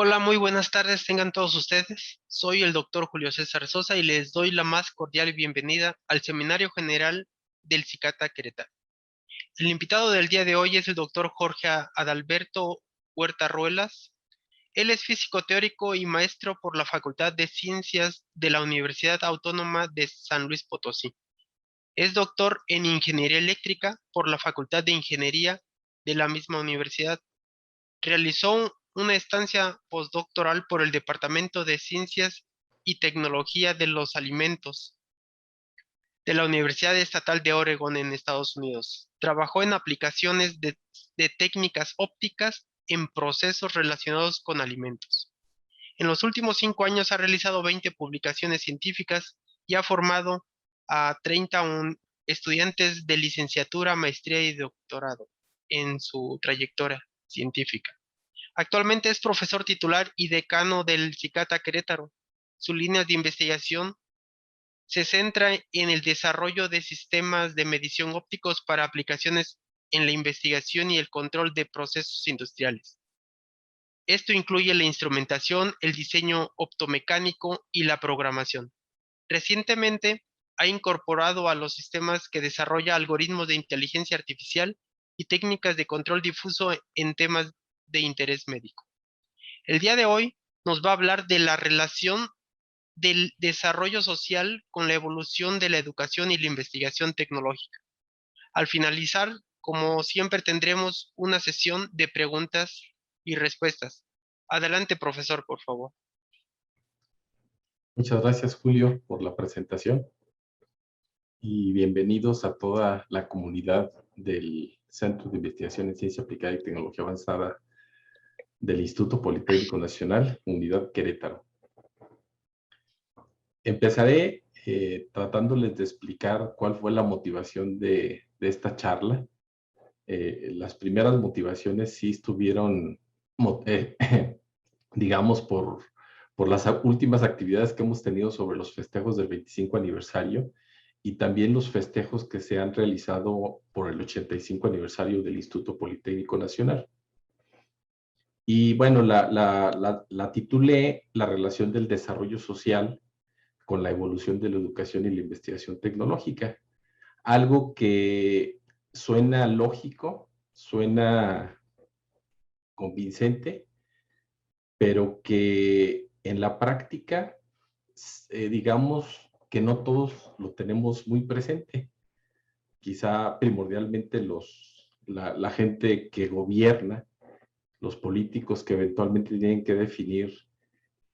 Hola, muy buenas tardes, tengan todos ustedes. Soy el doctor Julio César Sosa y les doy la más cordial bienvenida al Seminario General del CICATA Querétaro. El invitado del día de hoy es el doctor Jorge Adalberto Huerta Ruelas. Él es físico teórico y maestro por la Facultad de Ciencias de la Universidad Autónoma de San Luis Potosí. Es doctor en Ingeniería Eléctrica por la Facultad de Ingeniería de la misma universidad. Realizó una estancia postdoctoral por el Departamento de Ciencias y Tecnología de los Alimentos de la Universidad Estatal de Oregón en Estados Unidos. Trabajó en aplicaciones de técnicas ópticas en procesos relacionados con alimentos. En los últimos 5 años ha realizado 20 publicaciones científicas y ha formado a 30 estudiantes de licenciatura, maestría y doctorado en su trayectoria científica. Actualmente es profesor titular y decano del CICATA Querétaro. Su línea de investigación se centra en el desarrollo de sistemas de medición ópticos para aplicaciones en la investigación y el control de procesos industriales. Esto incluye la instrumentación, el diseño optomecánico y la programación. Recientemente ha incorporado a los sistemas que desarrolla algoritmos de inteligencia artificial y técnicas de control difuso en temas de interés médico. El día de hoy nos va a hablar de la relación del desarrollo social con la evolución de la educación y la investigación tecnológica. Al finalizar, como siempre, tendremos una sesión de preguntas y respuestas. Adelante, profesor, por favor. Muchas gracias, Julio, por la presentación y bienvenidos a toda la comunidad del Centro de Investigación en Ciencia Aplicada y Tecnología Avanzada del Instituto Politécnico Nacional, Unidad Querétaro. Empezaré tratándoles de explicar cuál fue la motivación de esta charla. Las primeras motivaciones sí estuvieron, digamos, por las últimas actividades que hemos tenido sobre los festejos del 25 aniversario y también los festejos que se han realizado por el 85 aniversario del Instituto Politécnico Nacional. Y bueno, la titulé La relación del desarrollo social con la evolución de la educación y la investigación tecnológica. Algo que suena lógico, suena convincente, pero que en la práctica, digamos que no todos lo tenemos muy presente. Quizá primordialmente la gente que gobierna, los políticos que eventualmente tienen que definir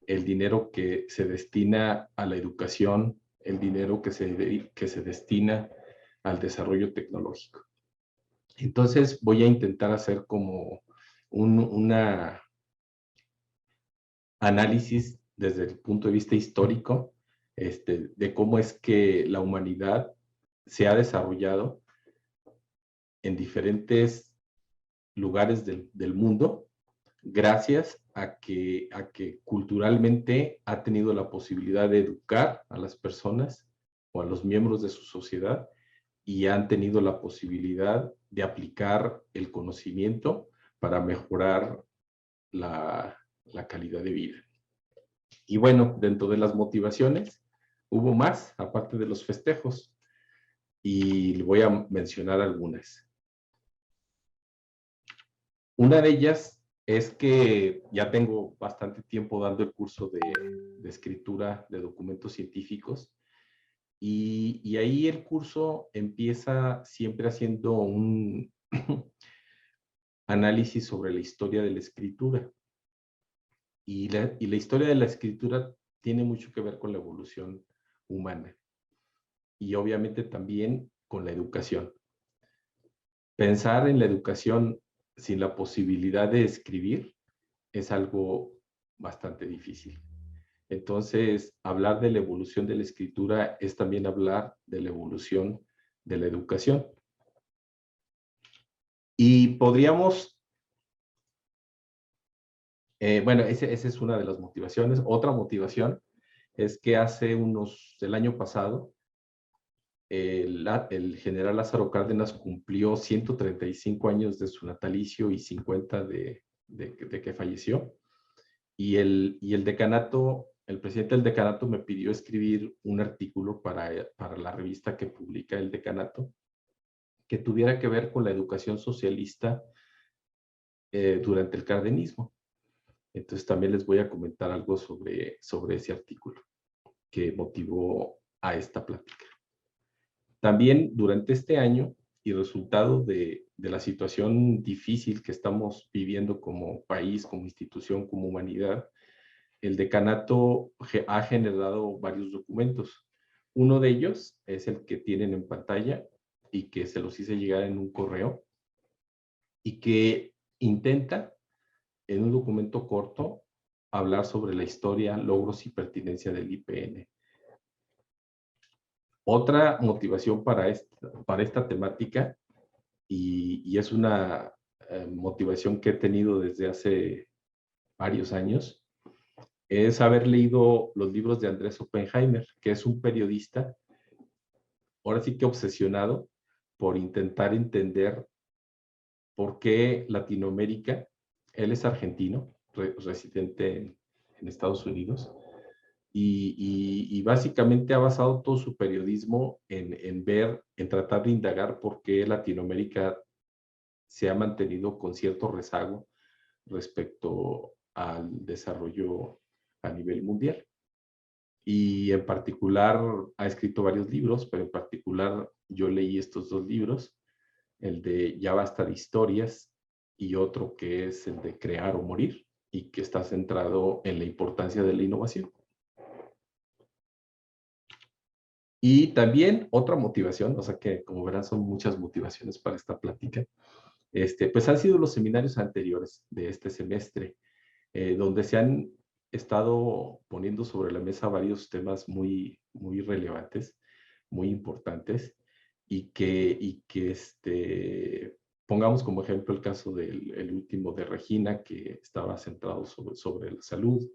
el dinero que se destina a la educación, el dinero que se destina al desarrollo tecnológico. Entonces voy a intentar hacer como una análisis desde el punto de vista histórico de cómo es que la humanidad se ha desarrollado en diferentes lugares del mundo gracias a que culturalmente ha tenido la posibilidad de educar a las personas o a los miembros de su sociedad y han tenido la posibilidad de aplicar el conocimiento para mejorar la calidad de vida. Y bueno, dentro de las motivaciones hubo más, aparte de los festejos, y le voy a mencionar algunas. Una de ellas es que ya tengo bastante tiempo dando el curso de escritura de documentos científicos y ahí el curso empieza siempre haciendo un análisis sobre la historia de la escritura. Y la historia de la escritura tiene mucho que ver con la evolución humana y obviamente también con la educación. Pensar en la educación sin la posibilidad de escribir es algo bastante difícil. Entonces, hablar de la evolución de la escritura es también hablar de la evolución de la educación. Y podríamos, bueno, esa es una de las motivaciones. Otra motivación es que el año pasado, el general Lázaro Cárdenas cumplió 135 años de su natalicio y 50 de que falleció. y el decanato, el presidente del decanato me pidió escribir un artículo para la revista que publica el decanato, que tuviera que ver con la educación socialista durante el cardenismo. Entonces también les voy a comentar algo sobre ese artículo que motivó a esta plática. También durante este año y resultado de la situación difícil que estamos viviendo como país, como institución, como humanidad, el decanato ha generado varios documentos. Uno de ellos es el que tienen en pantalla y que se los hice llegar en un correo y que intenta, en un documento corto, hablar sobre la historia, logros y pertinencia del IPN. Otra motivación para esta temática, y es una motivación que he tenido desde hace varios años, es haber leído los libros de Andrés Oppenheimer, que es un periodista, ahora sí que obsesionado por intentar entender por qué Latinoamérica, él es argentino, residente en Estados Unidos, y básicamente ha basado todo su periodismo en tratar de indagar por qué Latinoamérica se ha mantenido con cierto rezago respecto al desarrollo a nivel mundial. Y en particular ha escrito varios libros, pero en particular yo leí estos dos libros, el de Ya basta de historias y otro que es el de Crear o Morir, y que está centrado en la importancia de la innovación. Y también otra motivación, o sea que como verán son muchas motivaciones para esta plática, pues han sido los seminarios anteriores de este semestre, donde se han estado poniendo sobre la mesa varios temas muy, muy relevantes, muy importantes, pongamos como ejemplo el caso del último de Regina, que estaba centrado sobre la salud,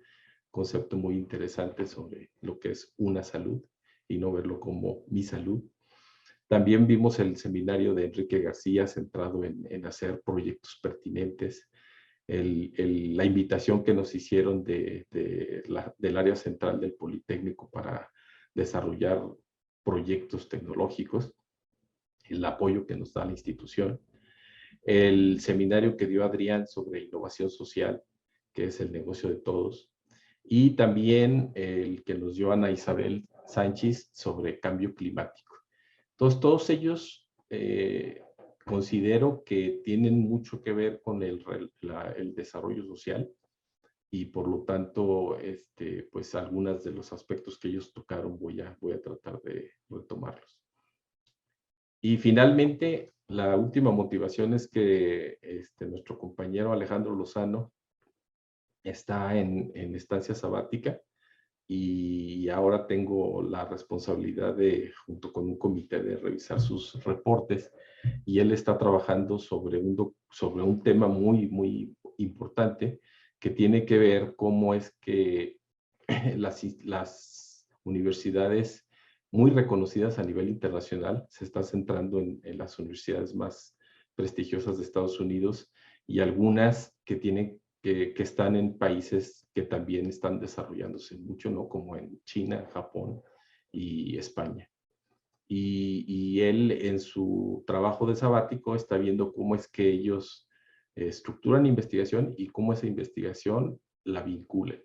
concepto muy interesante sobre lo que es una salud y no verlo como mi salud. También vimos el seminario de Enrique García centrado en hacer proyectos pertinentes, la invitación que nos hicieron del área central del Politécnico para desarrollar proyectos tecnológicos, el apoyo que nos da la institución, el seminario que dio Adrián sobre innovación social, que es el negocio de todos, y también el que nos dio Ana Isabel Sánchez sobre cambio climático. Entonces, todos ellos considero que tienen mucho que ver con el desarrollo social y por lo tanto, pues algunos de los aspectos que ellos tocaron voy a tratar de retomarlos. Y finalmente, la última motivación es que nuestro compañero Alejandro Lozano está en estancia sabática y ahora tengo la responsabilidad de, junto con un comité, de revisar sus reportes, y él está trabajando sobre un tema muy, muy importante que tiene que ver cómo es que las universidades muy reconocidas a nivel internacional se están centrando en las universidades más prestigiosas de Estados Unidos y algunas que están en países que también están desarrollándose mucho, ¿no? Como en China, Japón y España. Y él en su trabajo de sabático está viendo cómo es que ellos estructuran investigación y cómo esa investigación la vinculan.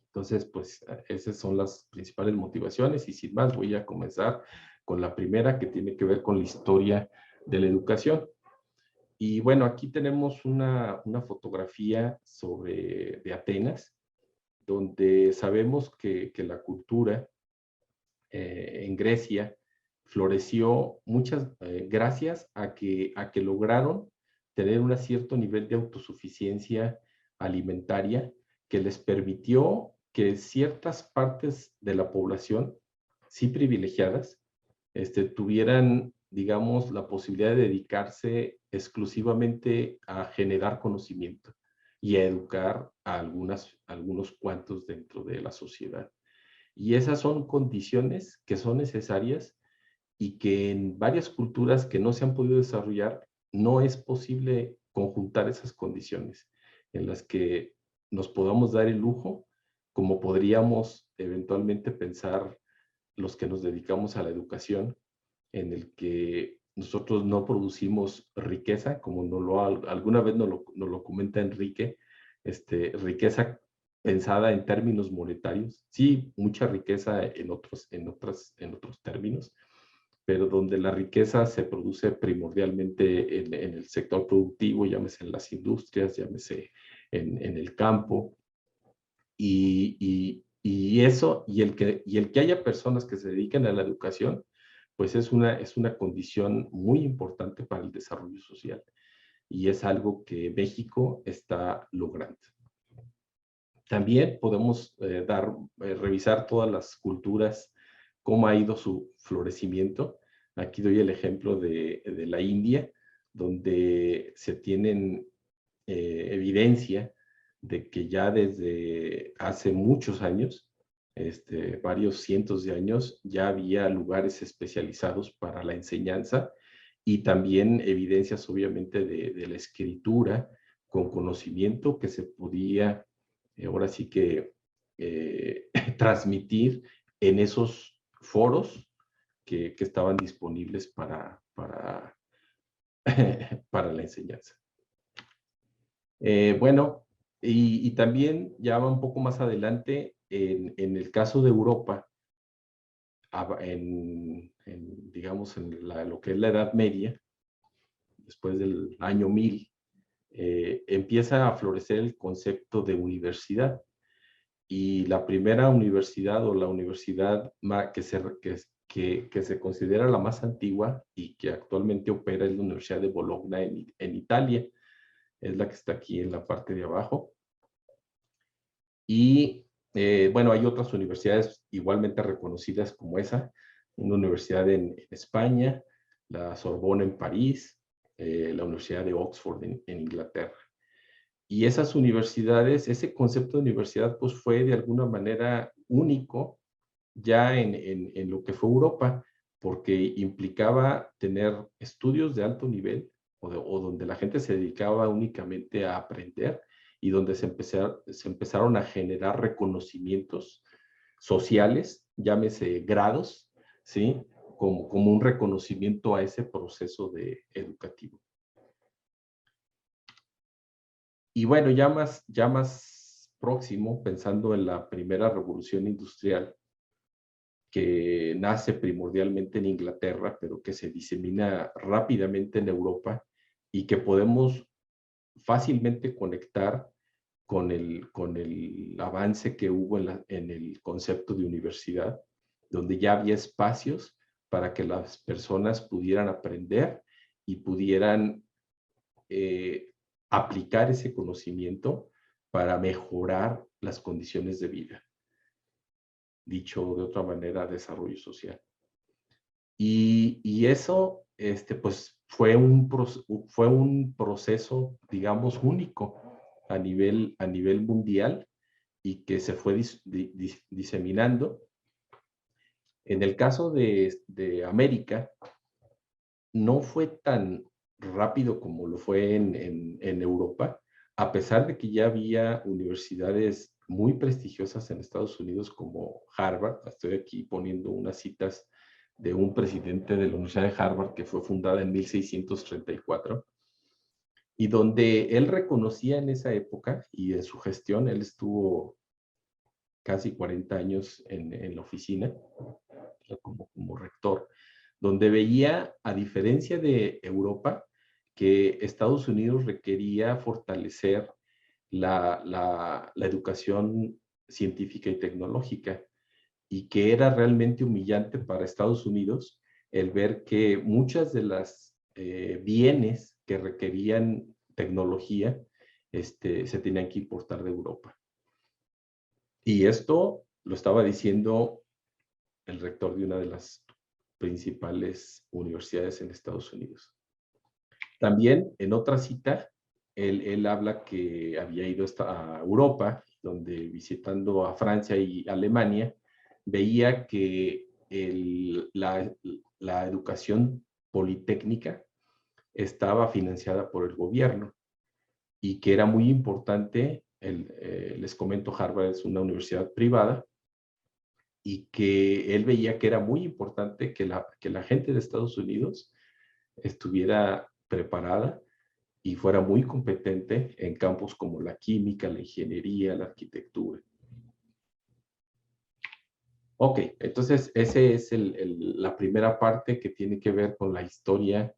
Entonces, pues esas son las principales motivaciones y sin más voy a comenzar con la primera, que tiene que ver con la historia de la educación. Y bueno, aquí tenemos una fotografía de Atenas, donde sabemos que la cultura en Grecia floreció gracias a que lograron tener un cierto nivel de autosuficiencia alimentaria que les permitió que ciertas partes de la población, sí privilegiadas, tuvieran, digamos, la posibilidad de dedicarse exclusivamente a generar conocimiento y a educar a algunos cuantos dentro de la sociedad. Y esas son condiciones que son necesarias y que en varias culturas que no se han podido desarrollar no es posible conjuntar esas condiciones en las que nos podamos dar el lujo, como podríamos eventualmente pensar los que nos dedicamos a la educación, en el que nosotros no producimos riqueza, como alguna vez nos lo comenta Enrique, riqueza pensada en términos monetarios, sí, mucha riqueza en otros términos, pero donde la riqueza se produce primordialmente en el sector productivo, llámese en las industrias, llámese en el campo, y eso, y el que haya personas que se dediquen a la educación, pues es una condición muy importante para el desarrollo social, y es algo que México está logrando. También podemos revisar todas las culturas, cómo ha ido su florecimiento. Aquí doy el ejemplo de la India, donde se tienen evidencia de que ya desde hace muchos años, varios cientos de años, ya había lugares especializados para la enseñanza y también evidencias obviamente de la escritura con conocimiento que se podía ahora sí que transmitir en esos foros que estaban disponibles para la enseñanza. Bueno, y también ya va un poco más adelante, en el caso de Europa, digamos, lo que es la Edad Media, después del año 1000, empieza a florecer el concepto de universidad. Y la primera universidad o la universidad que se considera la más antigua y que actualmente opera es la Universidad de Bologna en Italia. Es la que está aquí en la parte de abajo. Y bueno, hay otras universidades igualmente reconocidas como esa, una universidad en España, la Sorbona en París, la Universidad de Oxford en Inglaterra. Y esas universidades, ese concepto de universidad, pues fue de alguna manera único ya en lo que fue Europa, porque implicaba tener estudios de alto nivel o donde la gente se dedicaba únicamente a aprender y donde se empezaron a generar reconocimientos sociales, llámese grados, ¿sí? Como un reconocimiento a ese proceso educativo. Y bueno, ya más próximo, pensando en la primera revolución industrial, que nace primordialmente en Inglaterra, pero que se disemina rápidamente en Europa y que podemos fácilmente conectar con el avance que hubo en el concepto de universidad, donde ya había espacios para que las personas pudieran aprender y pudieran aplicar ese conocimiento para mejorar las condiciones de vida. Dicho de otra manera, desarrollo social. Y eso, pues, fue un proceso, digamos, único a nivel mundial y que se fue diseminando. En el caso de América, no fue tan rápido como lo fue en Europa, a pesar de que ya había universidades muy prestigiosas en Estados Unidos como Harvard. Estoy aquí poniendo unas citas de un presidente de la Universidad de Harvard que fue fundada en 1634 y donde él reconocía en esa época y en su gestión, él estuvo casi 40 años en la oficina como rector, donde veía, a diferencia de Europa, que Estados Unidos requería fortalecer la educación científica y tecnológica, y que era realmente humillante para Estados Unidos el ver que muchas de las bienes que requerían tecnología se tenían que importar de Europa. Y esto lo estaba diciendo el rector de una de las principales universidades en Estados Unidos. También en otra cita, él habla que había ido a Europa, donde visitando a Francia y Alemania, veía que la educación politécnica estaba financiada por el gobierno y que era muy importante les comento, Harvard es una universidad privada, y que él veía que era muy importante que la gente de Estados Unidos estuviera preparada y fuera muy competente en campos como la química, la ingeniería, la arquitectura. Ok, entonces esa es la primera parte que tiene que ver con la historia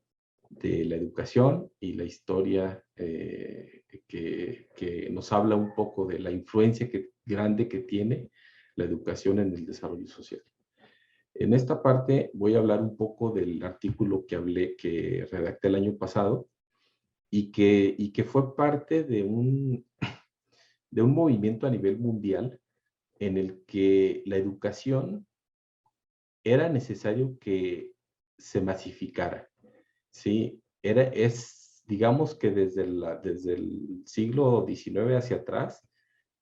de la educación y la historia que nos habla un poco de la influencia grande que tiene la educación en el desarrollo social. En esta parte voy a hablar un poco del artículo que redacté el año pasado y que fue parte de un movimiento a nivel mundial en el que la educación era necesario que se masificara, ¿sí? Digamos que desde el siglo XIX hacia atrás,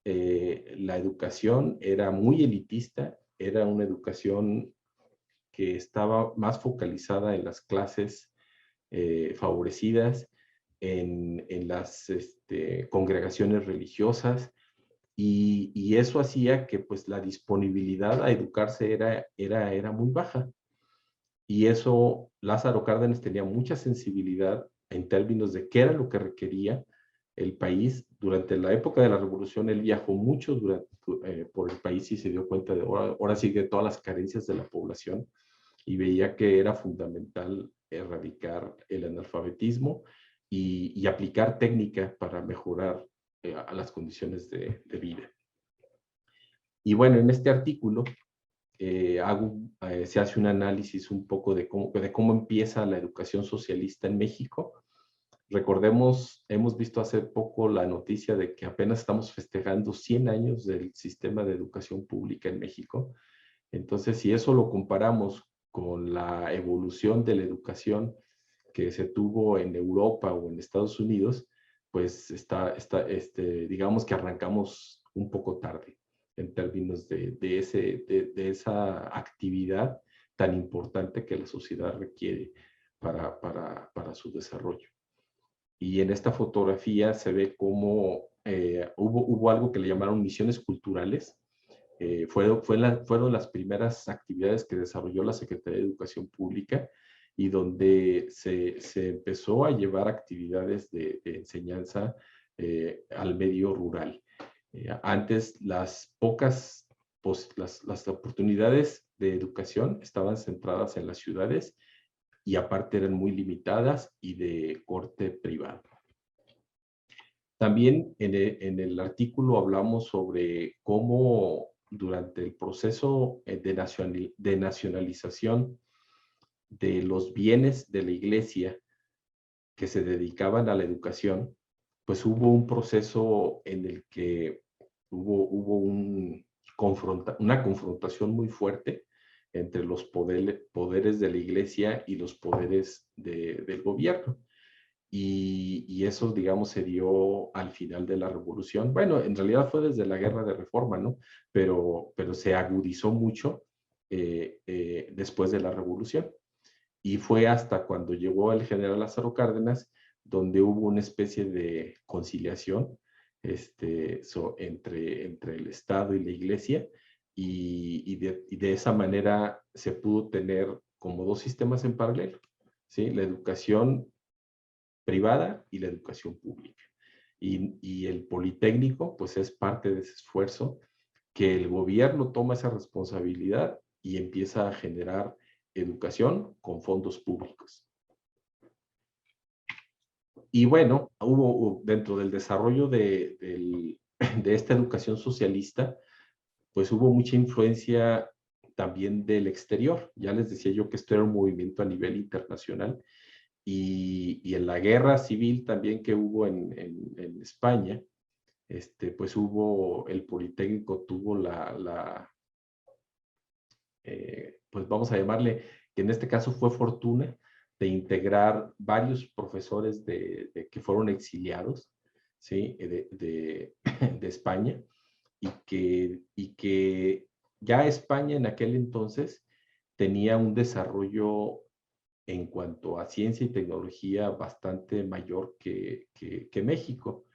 la educación era muy elitista, era una educación que estaba más focalizada en las clases favorecidas, en las congregaciones religiosas, y eso hacía que pues la disponibilidad a educarse era muy baja. Y eso, Lázaro Cárdenas tenía mucha sensibilidad en términos de qué era lo que requería el país. Durante la época de la Revolución, él viajó mucho por el país y se dio cuenta ahora sí, de todas las carencias de la población, y veía que era fundamental erradicar el analfabetismo y aplicar técnica para mejorar a las condiciones de vida. Y bueno, en este artículo se hace un análisis un poco de cómo empieza la educación socialista en México. Recordemos, hemos visto hace poco la noticia de que apenas estamos festejando 100 años del sistema de educación pública en México. Entonces, si eso lo comparamos con la evolución de la educación que se tuvo en Europa o en Estados Unidos, pues digamos que arrancamos un poco tarde en términos de esa actividad tan importante que la sociedad requiere para su desarrollo. Y en esta fotografía se ve cómo hubo algo que le llamaron misiones culturales. Fueron las primeras actividades que desarrolló la Secretaría de Educación Pública, y donde se empezó a llevar actividades de enseñanza al medio rural. Antes las oportunidades de educación estaban centradas en las ciudades, y aparte eran muy limitadas y de corte privado. También en el artículo hablamos sobre cómo durante el proceso de nacionalización de los bienes de la iglesia que se dedicaban a la educación, pues hubo un proceso en el que hubo una confrontación muy fuerte entre los poderes de la iglesia y los poderes del gobierno. Y eso, digamos, se dio al final de la revolución. Bueno, en realidad fue desde la guerra de reforma, ¿no? Pero se agudizó mucho después de la revolución. Y fue hasta cuando llegó el general Lázaro Cárdenas donde hubo una especie de conciliación entre el Estado y la Iglesia, y de esa manera se pudo tener como dos sistemas en paralelo, ¿sí? La educación privada y la educación pública. Y el Politécnico, pues es parte de ese esfuerzo, que el gobierno toma esa responsabilidad y empieza a generar educación con fondos públicos. Y bueno, hubo dentro del desarrollo de esta educación socialista, pues hubo mucha influencia también del exterior. Ya les decía yo que esto era un movimiento a nivel internacional, y en la guerra civil también que hubo en España, pues el Politécnico tuvo pues vamos a llamarle, que en este caso fue fortuna, de integrar varios profesores que fueron exiliados, ¿sí? de España, y que ya España en aquel entonces tenía un desarrollo en cuanto a ciencia y tecnología bastante mayor que México.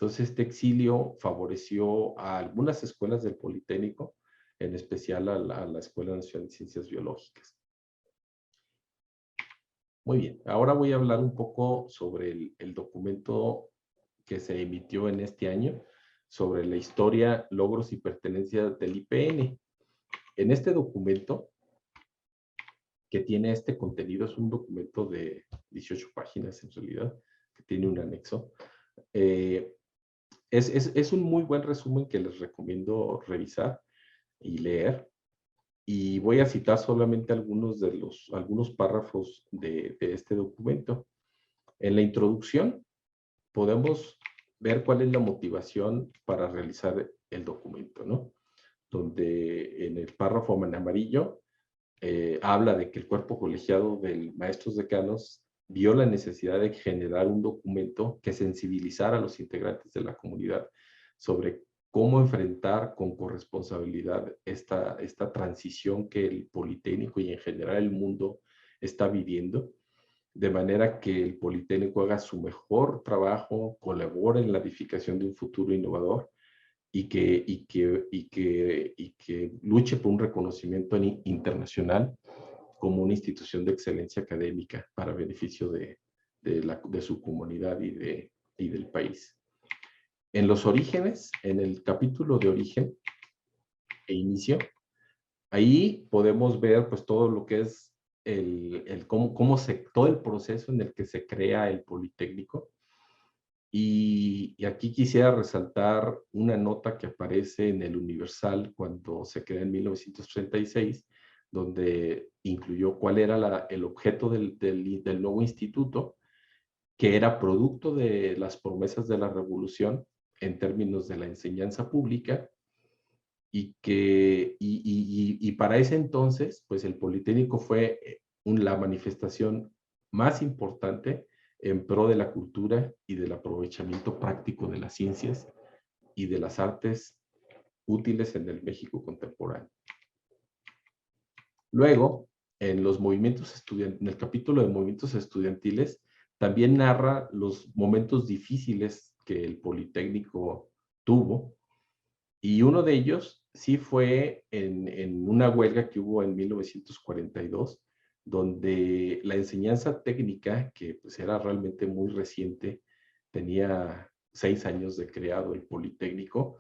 Entonces, este exilio favoreció a algunas escuelas del Politécnico, en especial a la Escuela Nacional de Ciencias Biológicas. Muy bien, ahora voy a hablar un poco sobre el documento que se emitió en este año sobre la historia, logros y pertenencias del IPN. En este documento, que tiene este contenido, es un documento de 18 páginas en realidad, que tiene un anexo. Es un muy buen resumen que les recomiendo revisar y leer. Y voy a citar solamente algunos párrafos de este documento. En la introducción podemos ver cuál es la motivación para realizar el documento, ¿no? Donde en el párrafo en amarillo habla de que el cuerpo colegiado de maestros decanos vio la necesidad de generar un documento que sensibilizara a los integrantes de la comunidad sobre cómo enfrentar con corresponsabilidad esta transición que el Politécnico y en general el mundo está viviendo, de manera que el Politécnico haga su mejor trabajo, colabore en la edificación de un futuro innovador y que luche por un reconocimiento internacional como una institución de excelencia académica para beneficio de su comunidad y del país. En los orígenes, en el capítulo de origen e inicio, ahí podemos ver pues todo lo que es todo el proceso en el que se crea el Politécnico. Y aquí quisiera resaltar una nota que aparece en el Universal cuando se crea en 1936, donde incluyó cuál era el objeto del nuevo instituto, que era producto de las promesas de la revolución en términos de la enseñanza pública, y para ese entonces, pues el Politécnico fue la manifestación más importante en pro de la cultura y del aprovechamiento práctico de las ciencias y de las artes útiles en el México contemporáneo. Luego, en el capítulo de movimientos estudiantiles, también narra los momentos difíciles que el Politécnico tuvo, y uno de ellos sí fue en una huelga que hubo en 1942, donde la enseñanza técnica, que pues era realmente muy reciente, tenía 6 años de creado el Politécnico,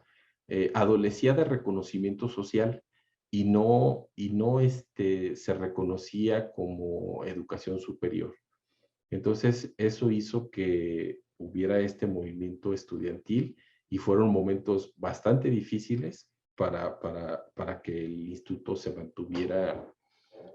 adolecía de reconocimiento social y no se reconocía como educación superior. Entonces, eso hizo que hubiera este movimiento estudiantil y fueron momentos bastante difíciles para que el instituto se mantuviera,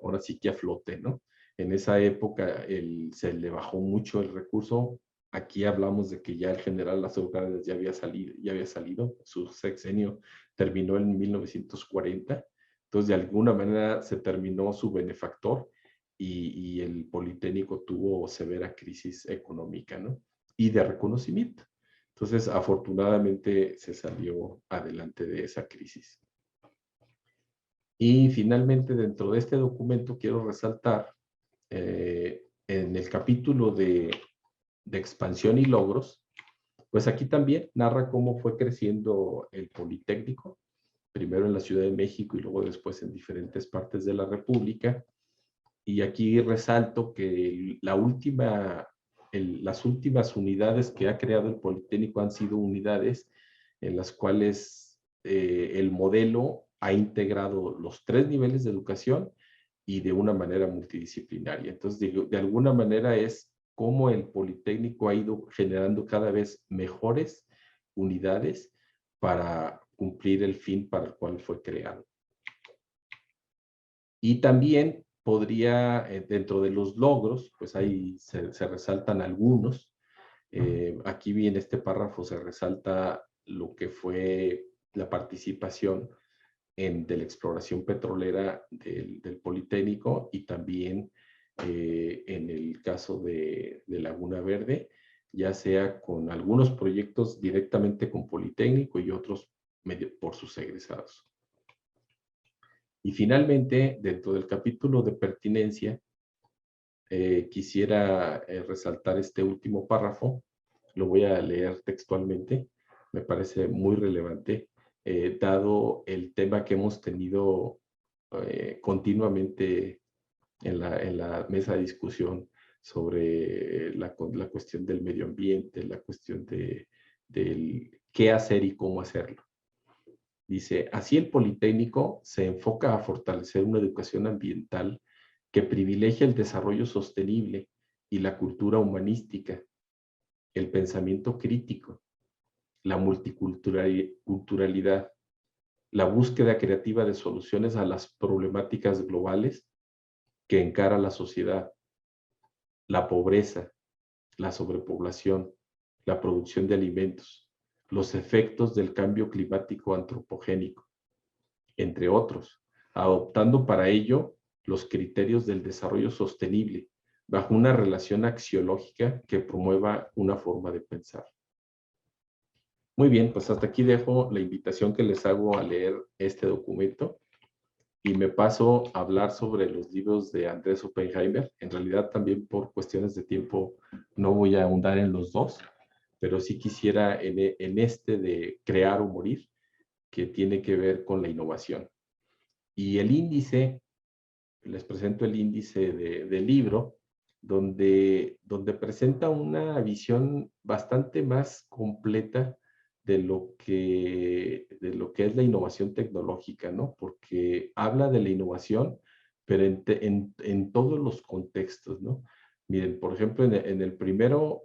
ahora sí que a flote, ¿no? En esa época se le bajó mucho el recurso. Aquí hablamos de que ya el general Lázaro Cárdenas ya había salido, su sexenio terminó en 1940, entonces de alguna manera se terminó su benefactor y el Politécnico tuvo severa crisis económica, ¿no? Y de reconocimiento. Entonces, afortunadamente se salió adelante de esa crisis. Y finalmente, dentro de este documento, quiero resaltar en el capítulo de expansión y logros, pues aquí también narra cómo fue creciendo el Politécnico, primero en la Ciudad de México y luego después en diferentes partes de la República. Y aquí resalto que las últimas unidades que ha creado el Politécnico han sido unidades en las cuales el modelo ha integrado los 3 niveles de educación y de una manera multidisciplinaria. Entonces, de alguna manera es cómo el Politécnico ha ido generando cada vez mejores unidades para cumplir el fin para el cual fue creado. Y también podría, dentro de los logros, pues ahí se resaltan algunos. Aquí en este párrafo se resalta lo que fue la participación de la exploración petrolera del Politécnico y también en el caso de Laguna Verde, ya sea con algunos proyectos directamente con Politécnico y otros por sus egresados. Y finalmente, dentro del capítulo de pertinencia, quisiera resaltar este último párrafo, lo voy a leer textualmente. me parece muy relevante, dado el tema que hemos tenido continuamente en la mesa de discusión sobre la cuestión del medio ambiente, la cuestión del qué hacer y cómo hacerlo. Dice, así el Politécnico se enfoca a fortalecer una educación ambiental que privilegia el desarrollo sostenible y la cultura humanística, el pensamiento crítico, la multiculturalidad, la búsqueda creativa de soluciones a las problemáticas globales que encara la sociedad, la pobreza, la sobrepoblación, la producción de alimentos, los efectos del cambio climático antropogénico, entre otros, adoptando para ello los criterios del desarrollo sostenible bajo una relación axiológica que promueva una forma de pensar. Muy bien, pues hasta aquí dejo la invitación que les hago a leer este documento y me paso a hablar sobre los libros de Andrés Oppenheimer. En realidad también por cuestiones de tiempo no voy a ahondar en los dos, pero sí quisiera en este de Crear o Morir, que tiene que ver con la innovación. Y el índice, les presento el índice del libro, donde presenta una visión bastante más completa de lo que es la innovación tecnológica, ¿no? Porque habla de la innovación, pero en todos los contextos, ¿no? Miren, por ejemplo, en el primero,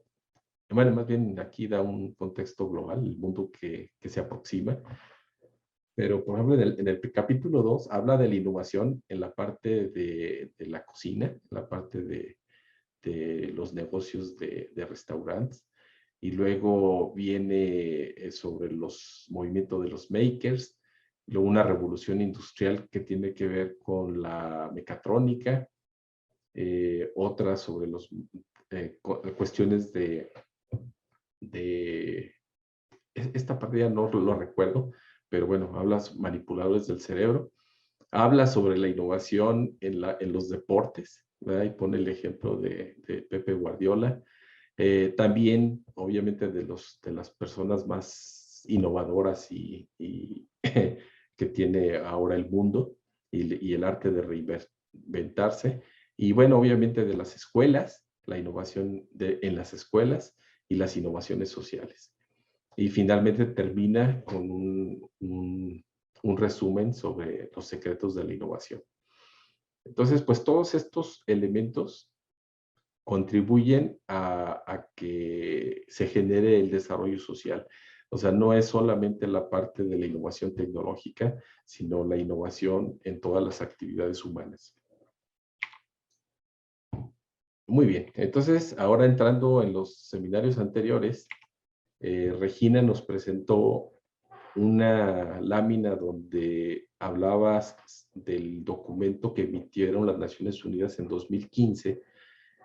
bueno, más bien aquí da un contexto global, el mundo que se aproxima, pero, por ejemplo, en el capítulo 2 habla de la innovación en la parte de la cocina, en la parte de los negocios de restaurantes. Y luego viene sobre los movimientos de los makers, luego una revolución industrial que tiene que ver con la mecatrónica, otra sobre los cuestiones esta parte ya no lo recuerdo, pero bueno, hablas manipuladores del cerebro, habla sobre la innovación en los deportes, ¿verdad? Y pone el ejemplo de Pepe Guardiola. También, obviamente, de las personas más innovadoras y que tiene ahora el mundo y el arte de reinventarse. Y bueno, obviamente de las escuelas, la innovación en las escuelas y las innovaciones sociales. Y finalmente termina con un resumen sobre los secretos de la innovación. Entonces, pues todos estos elementos contribuyen a que se genere el desarrollo social. O sea, no es solamente la parte de la innovación tecnológica, sino la innovación en todas las actividades humanas. Muy bien, entonces ahora entrando en los seminarios anteriores, Regina nos presentó una lámina donde hablabas del documento que emitieron las Naciones Unidas en 2015,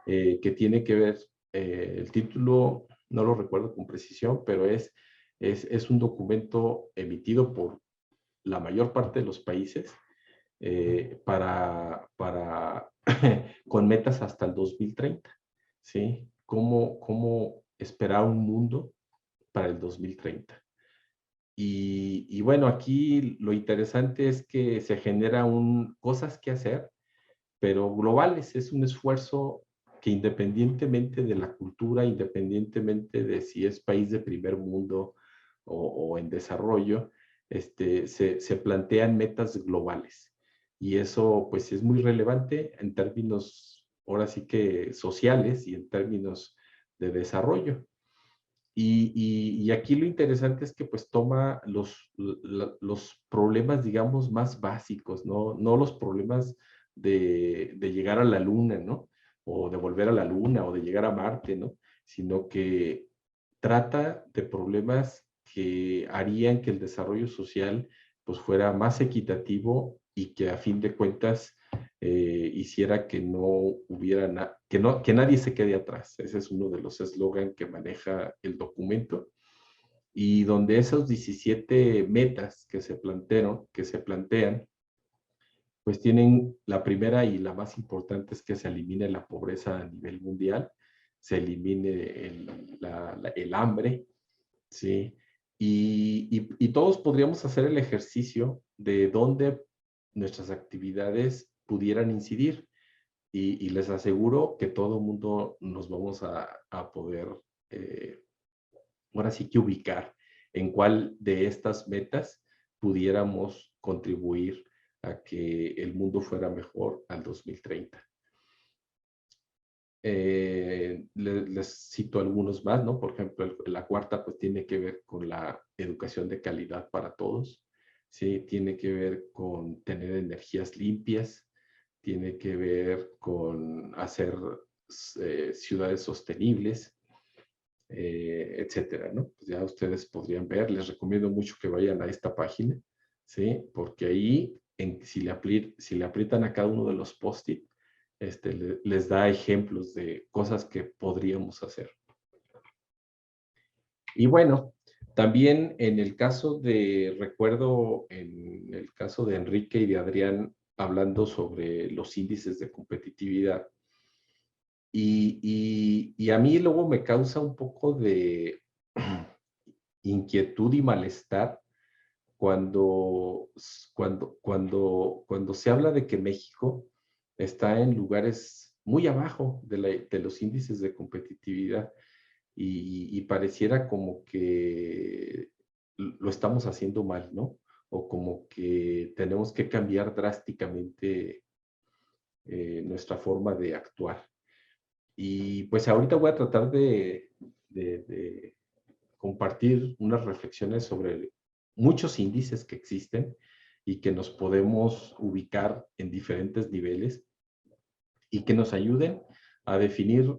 que tiene que ver, el título no lo recuerdo con precisión, pero es un documento emitido por la mayor parte de los países con metas hasta el 2030, ¿sí? ¿Cómo esperar un mundo para el 2030? Y bueno, aquí lo interesante es que se genera cosas que hacer, pero globales. Es un esfuerzo que independientemente de la cultura, independientemente de si es país de primer mundo o en desarrollo, se plantean metas globales. Y eso pues es muy relevante en términos, ahora sí que sociales y en términos de desarrollo. Y aquí lo interesante es que pues toma los problemas, digamos, más básicos, no los problemas de llegar a la luna, ¿no? O de volver a la luna o de llegar a Marte, ¿no? Sino que trata de problemas que harían que el desarrollo social pues fuera más equitativo y que a fin de cuentas hiciera que no hubiera que nadie se quede atrás. Ese es uno de los eslogans que maneja el documento y donde esos 17 metas que se plantean, pues tienen la primera y la más importante es que se elimine la pobreza a nivel mundial, se elimine el hambre, ¿sí? y todos podríamos hacer el ejercicio de dónde nuestras actividades pudieran incidir. Y les aseguro que todo el mundo nos vamos a poder, ahora sí que ubicar en cuál de estas metas pudiéramos contribuir a que el mundo fuera mejor al 2030. Les cito algunos más, ¿no? Por ejemplo, la cuarta pues tiene que ver con la educación de calidad para todos, ¿sí? Tiene que ver con tener energías limpias, tiene que ver con hacer ciudades sostenibles, etcétera, ¿no? Pues ya ustedes podrían ver, les recomiendo mucho que vayan a esta página, ¿sí? Porque ahí, si le aprietan a cada uno de los post-it, les da ejemplos de cosas que podríamos hacer. Y bueno, también en el caso recuerdo en el caso de Enrique y de Adrián, hablando sobre los índices de competitividad, y a mí luego me causa un poco de inquietud y malestar cuando se habla de que México está en lugares muy abajo de los índices de competitividad y pareciera como que lo estamos haciendo mal, ¿no? O como que tenemos que cambiar drásticamente nuestra forma de actuar. Y pues ahorita voy a tratar de compartir unas reflexiones sobre muchos índices que existen y que nos podemos ubicar en diferentes niveles y que nos ayuden a definir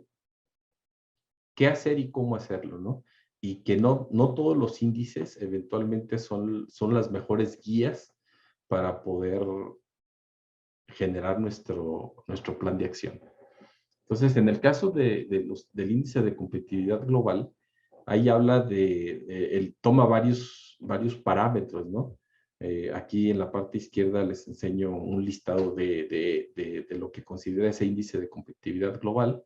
qué hacer y cómo hacerlo, ¿no? Y que no todos los índices eventualmente son las mejores guías para poder generar nuestro plan de acción. Entonces, en el caso del índice de competitividad global, ahí habla él toma varios parámetros, ¿no? Aquí en la parte izquierda les enseño un listado de lo que considera ese índice de competitividad global.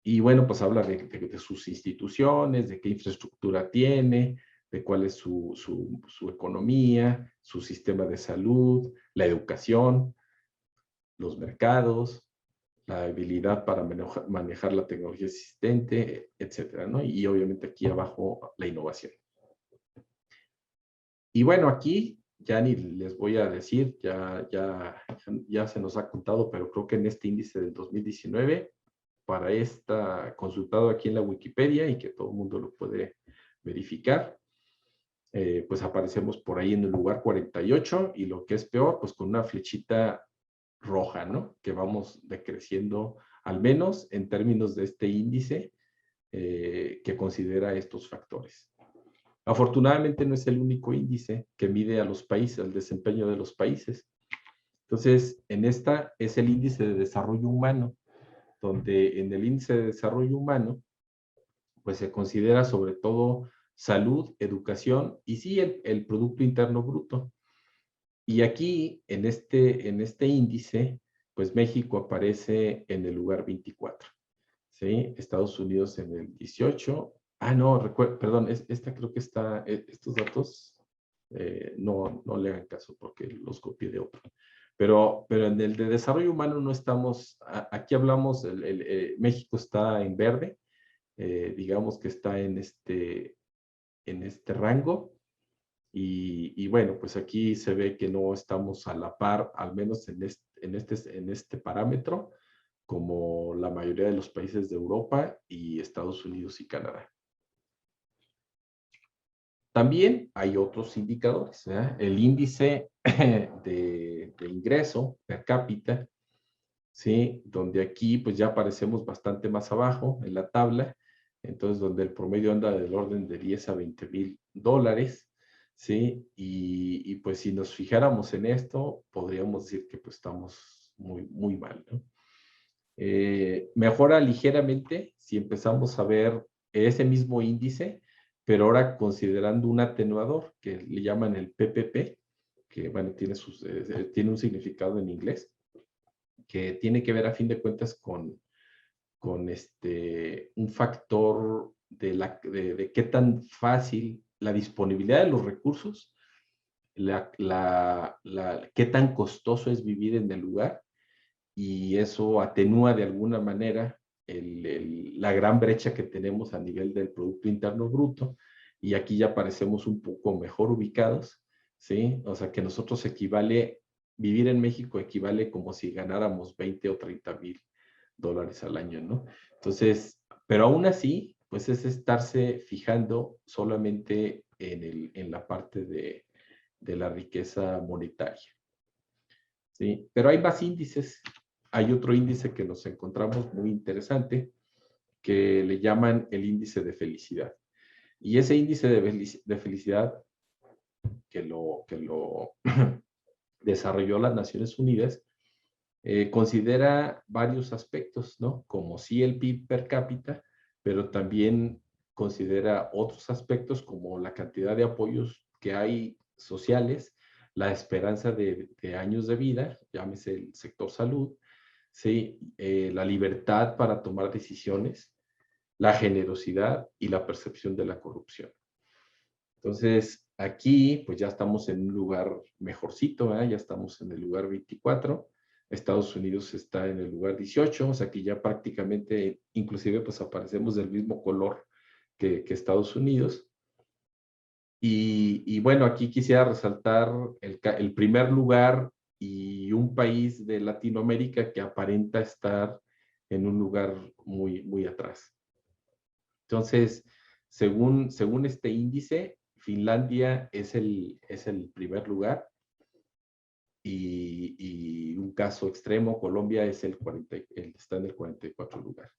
Y bueno, pues habla de sus instituciones, de qué infraestructura tiene, de cuál es su economía, su sistema de salud, la educación, los mercados, la habilidad para manejar la tecnología existente, etcétera, ¿no? Y obviamente aquí abajo la innovación. Y bueno, aquí ya ni les voy a decir, ya se nos ha contado, pero creo que en este índice del 2019, para esta consultado aquí en la Wikipedia y que todo el mundo lo puede verificar, pues aparecemos por ahí en el lugar 48 y lo que es peor, pues con una flechita roja, ¿no? Que vamos decreciendo, al menos en términos de este índice que considera estos factores. Afortunadamente no es el único índice que mide a los países, el desempeño de los países. Entonces, en esta es el índice de desarrollo humano, donde en el índice de desarrollo humano, pues se considera sobre todo salud, educación y sí el Producto Interno Bruto. Y aquí, en este índice, pues México aparece en el lugar 24, ¿sí? Estados Unidos en el 18. Ah, no, perdón, esta creo que está, estos datos, no le hagan caso porque los copié de otro. Pero en el de desarrollo humano no estamos, aquí hablamos, México está en verde, digamos que está en este rango. Y bueno, pues aquí se ve que no estamos a la par, al menos en este parámetro, como la mayoría de los países de Europa y Estados Unidos y Canadá. También hay otros indicadores, ¿verdad? El índice de ingreso per cápita, ¿sí? Donde aquí pues ya aparecemos bastante más abajo en la tabla, entonces donde el promedio anda del orden de 10 a 20 mil dólares, ¿sí? Y pues si nos fijáramos en esto, podríamos decir que pues estamos muy, muy mal, ¿no? Mejora ligeramente si empezamos a ver ese mismo índice, pero ahora considerando un atenuador que le llaman el PPP, que bueno, tiene un significado en inglés, que tiene que ver a fin de cuentas con un factor de qué tan fácil la disponibilidad de los recursos, qué tan costoso es vivir en el lugar, y eso atenúa de alguna manera la gran brecha que tenemos a nivel del Producto Interno Bruto, y aquí ya parecemos un poco mejor ubicados, ¿sí? O sea, que nosotros vivir en México equivale como si ganáramos 20 o 30 mil dólares al año, ¿no? Entonces, pero aún así, pues es estarse fijando solamente en la parte de la riqueza monetaria, ¿sí? Pero hay más índices. Hay otro índice que nos encontramos muy interesante, que le llaman el índice de felicidad. Y ese índice de felicidad que lo desarrolló las Naciones Unidas, considera varios aspectos, ¿no? Como sí el PIB per cápita, pero también considera otros aspectos como la cantidad de apoyos que hay sociales, la esperanza de años de vida, llámese el sector salud, ¿sí? La libertad para tomar decisiones, la generosidad y la percepción de la corrupción. Entonces, aquí pues ya estamos en un lugar mejorcito, ¿eh? Ya estamos en el lugar 24, Estados Unidos está en el lugar 18, o sea que ya prácticamente, inclusive pues aparecemos del mismo color que Estados Unidos. Y bueno, aquí quisiera resaltar el primer lugar y un país de Latinoamérica que aparenta estar en un lugar muy, muy atrás. Entonces, según este índice, Finlandia es el primer lugar, y un caso extremo, Colombia está en el 44 lugar.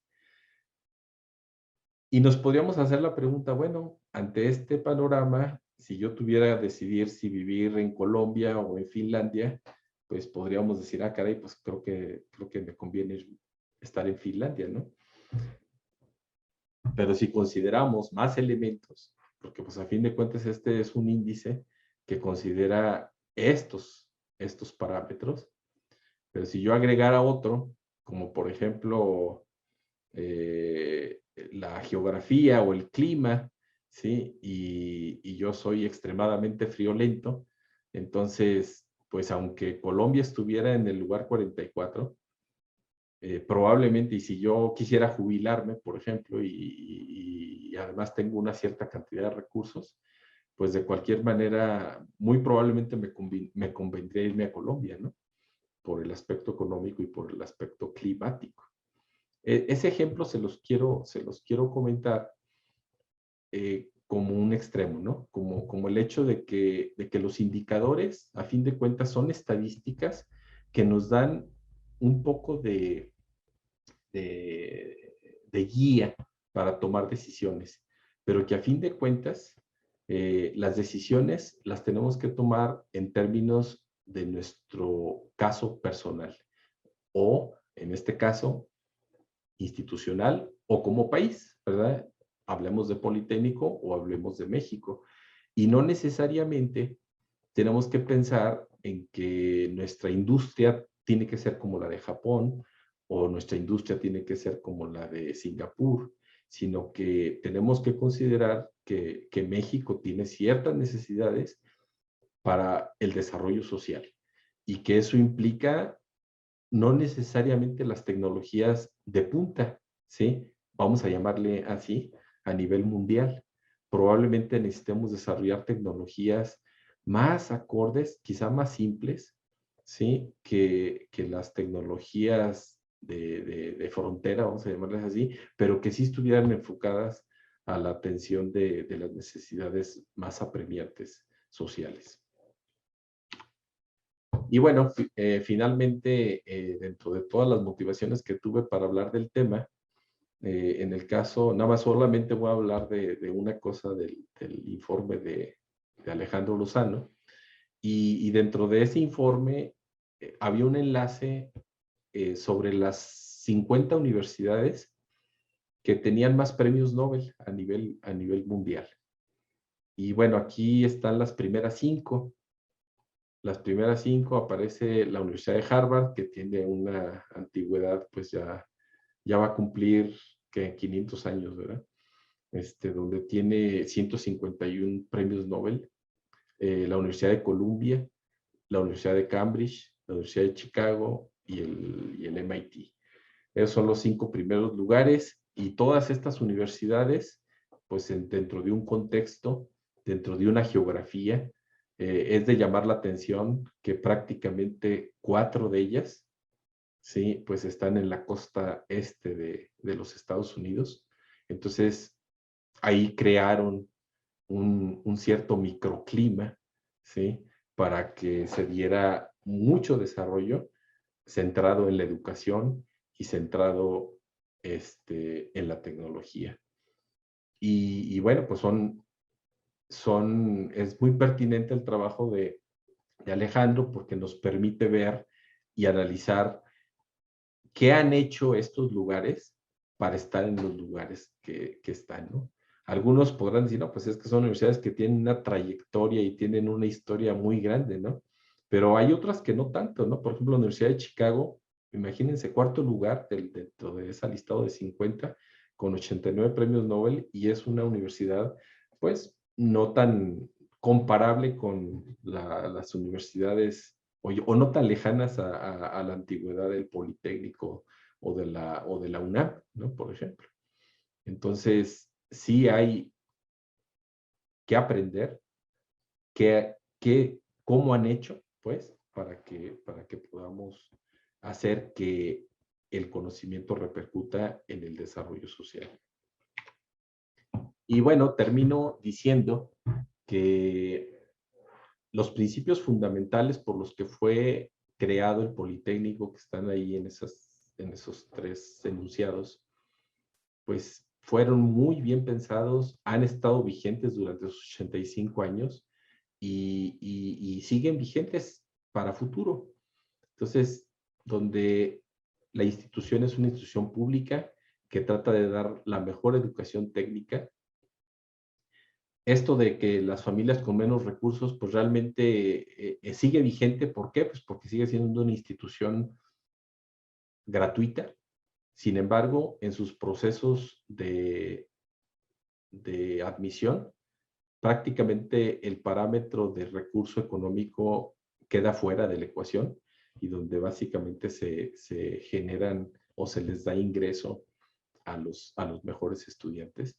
Y nos podríamos hacer la pregunta, bueno, ante este panorama, si yo tuviera que decidir si vivir en Colombia o en Finlandia, pues podríamos decir, ah, caray, pues creo que me conviene estar en Finlandia, ¿no? Pero si consideramos más elementos, porque pues a fin de cuentas este es un índice que considera estos parámetros, pero si yo agregara otro, como por ejemplo la geografía o el clima, ¿sí? Y yo soy extremadamente friolento, entonces, pues aunque Colombia estuviera en el lugar 44, probablemente, y si yo quisiera jubilarme, por ejemplo, y además tengo una cierta cantidad de recursos, pues de cualquier manera, muy probablemente me convendría irme a Colombia, ¿no? Por el aspecto económico y por el aspecto climático. Ese ejemplo se los quiero comentar como un extremo, ¿no? Como el hecho de que los indicadores, a fin de cuentas, son estadísticas que nos dan un poco de guía para tomar decisiones, pero que a fin de cuentas las decisiones las tenemos que tomar en términos de nuestro caso personal o, en este caso, institucional o como país, ¿verdad? Hablemos de Politécnico o hablemos de México. Y no necesariamente tenemos que pensar en que nuestra industria tiene que ser como la de Japón o nuestra industria tiene que ser como la de Singapur, sino que tenemos que considerar que México tiene ciertas necesidades para el desarrollo social y que eso implica no necesariamente las tecnologías de punta, ¿sí? Vamos a llamarle así, a nivel mundial. Probablemente necesitemos desarrollar tecnologías más acordes, quizá más simples, ¿sí? Que las tecnologías de frontera, vamos a llamarlas así, pero que sí estuvieran enfocadas a la atención de las necesidades más apremiantes sociales. Y bueno, finalmente, dentro de todas las motivaciones que tuve para hablar del tema, en el caso, nada más solamente voy a hablar de una cosa del informe de Alejandro Lozano, y dentro de ese informe había un enlace sobre las 50 universidades que tenían más premios Nobel a nivel mundial. Y bueno, aquí están las primeras 5. Las primeras 5 aparece la Universidad de Harvard, que tiene una antigüedad, pues ya va a cumplir que 500 años, ¿verdad? donde tiene 151 premios Nobel, la Universidad de Columbia, la Universidad de Cambridge, la Universidad de Chicago y el MIT. Esos son los 5 primeros lugares, y todas estas universidades, pues dentro de un contexto, dentro de una geografía, es de llamar la atención que prácticamente 4 de ellas, sí, pues están en la costa este de los Estados Unidos. Entonces, ahí crearon un cierto microclima, ¿sí? Para que se diera mucho desarrollo centrado en la educación y centrado en la tecnología. Y bueno, pues es muy pertinente el trabajo de Alejandro, porque nos permite ver y analizar qué han hecho estos lugares para estar en los lugares que están, ¿no? Algunos podrán decir, no, pues es que son universidades que tienen una trayectoria y tienen una historia muy grande, ¿no? Pero hay otras que no tanto, ¿no? Por ejemplo, la Universidad de Chicago, imagínense, 4º lugar dentro de ese listado de 50, con 89 premios Nobel, y es una universidad, pues, no tan comparable con las universidades o no tan lejanas a la antigüedad del Politécnico o de la UNAM, ¿no? Por ejemplo. Entonces, sí hay que aprender cómo han hecho, pues, para que podamos hacer que el conocimiento repercuta en el desarrollo social. Y bueno, termino diciendo que los principios fundamentales por los que fue creado el Politécnico, que están ahí en esos 3 enunciados, pues fueron muy bien pensados, han estado vigentes durante los 85 años y siguen vigentes para futuro. Entonces, donde la institución es una institución pública que trata de dar la mejor educación técnica, esto de que las familias con menos recursos, pues realmente sigue vigente. ¿Por qué? Pues porque sigue siendo una institución gratuita. Sin embargo, en sus procesos de admisión, prácticamente el parámetro de recurso económico queda fuera de la ecuación, y donde básicamente se generan o se les da ingreso a los mejores estudiantes.